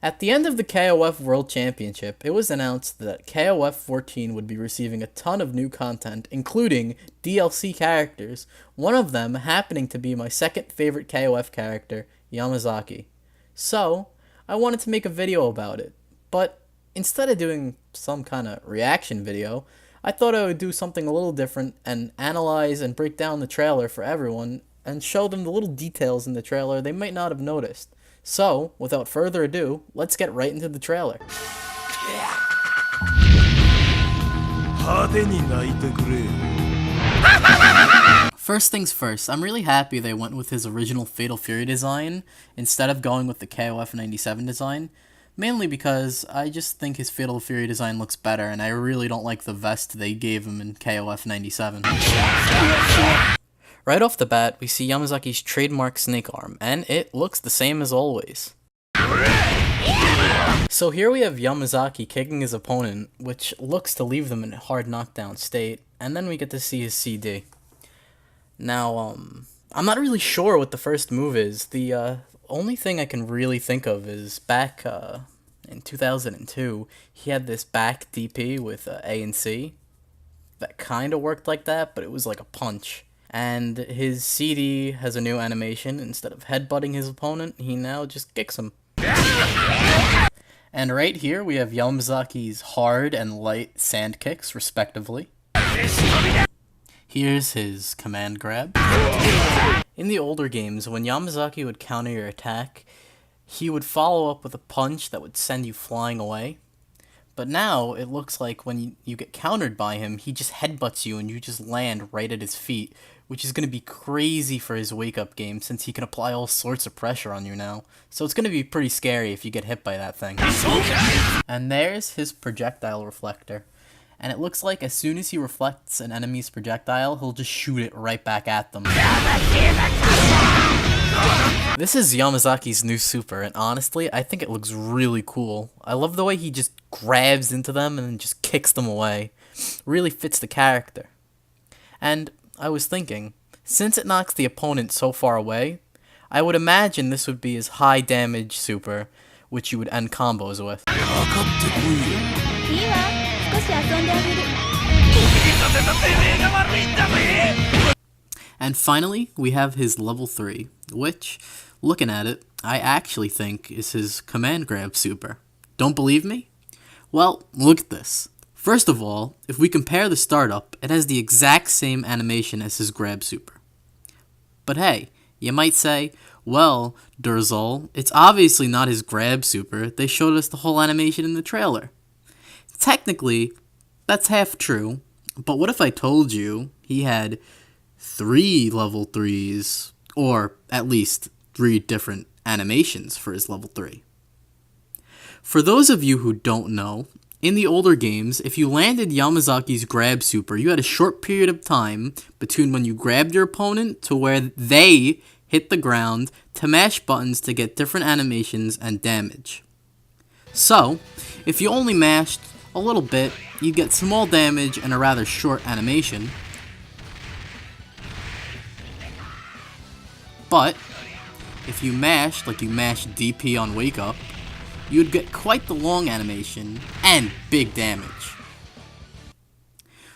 At the end of the KOF World Championship, it was announced that KOF 14 would be receiving a ton of new content, including DLC characters, one of them happening to be my second favorite KOF character, Yamazaki. So, I wanted to make a video about it, but instead of doing some kind of reaction video, I thought I would do something a little different and analyze and break down the trailer for everyone and show them the little details in the trailer they might not have noticed. So, without further ado, let's get right into the trailer. First things first, I'm really happy they went with his original Fatal Fury design instead of going with the KOF 97 design, mainly because I just think his Fatal Fury design looks better and I really don't like the vest they gave him in KOF 97. Right off the bat, we see Yamazaki's trademark snake arm, and it looks the same as always. So here we have Yamazaki kicking his opponent, which looks to leave them in a hard knockdown state, and then we get to see his CD. Now, I'm not really sure what the first move is. The only thing I can really think of is back in 2002, he had this back DP with A and C that kind of worked like that, but it was like a punch. And his CD has a new animation. Instead of headbutting his opponent, he now just kicks him. And right here we have Yamazaki's hard and light sand kicks, respectively. Here's his command grab. In the older games, when Yamazaki would counter your attack, he would follow up with a punch that would send you flying away. But now, it looks like when you get countered by him, he just headbutts you and you just land right at his feet, which is going to be crazy for his wake-up game since he can apply all sorts of pressure on you now. So it's going to be pretty scary if you get hit by that thing. And there's his projectile reflector. And it looks like as soon as he reflects an enemy's projectile, he'll just shoot it right back at them. This is Yamazaki's new super, and honestly, I think it looks really cool. I love the way he just grabs into them and then just kicks them away. Really fits the character. And I was thinking, since it knocks the opponent so far away, I would imagine this would be his high damage super, which you would end combos with. And finally, we have his level 3, which, looking at it, I actually think is his command grab super. Don't believe me? Well, look at this. First of all, if we compare the startup, it has the exact same animation as his grab super. But hey, you might say, well, Drzuul, it's obviously not his grab super, they showed us the whole animation in the trailer. Technically, that's half true, but what if I told you he had 3 level 3s, or at least 3 different animations for his level 3? For those of you who don't know, in the older games, if you landed Yamazaki's grab super, you had a short period of time between when you grabbed your opponent to where they hit the ground to mash buttons to get different animations and damage. So, if you only mashed a little bit, you get small damage and a rather short animation. But, if you mashed like you mashed DP on Wake Up, you'd get quite the long animation and big damage.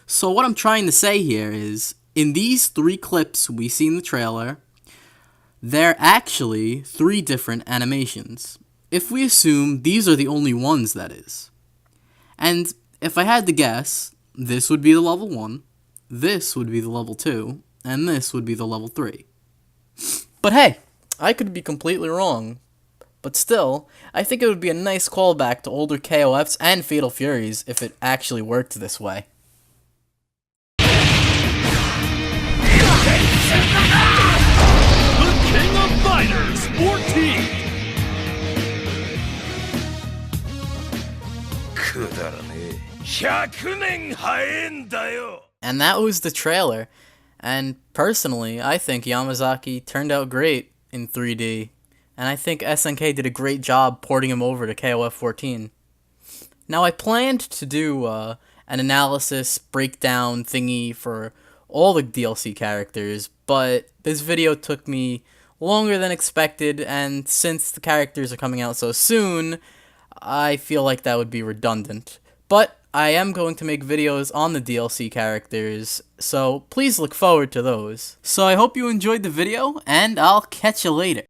So what I'm trying to say here is, in these 3 clips we see in the trailer, they're actually 3 different animations. If we assume these are the only ones, that is. And if I had to guess, this would be the level 1, this would be the level 2, and this would be the level 3. But hey, I could be completely wrong. But still, I think it would be a nice callback to older KOFs and Fatal Furies if it actually worked this way. The King of Fighters 14! And that was the trailer. And personally, I think Yamazaki turned out great in 3D. And I think SNK did a great job porting him over to KOF 14. Now, I planned to do an analysis breakdown thingy for all the DLC characters, but this video took me longer than expected, and since the characters are coming out so soon, I feel like that would be redundant. But I am going to make videos on the DLC characters, so please look forward to those. So I hope you enjoyed the video, and I'll catch you later.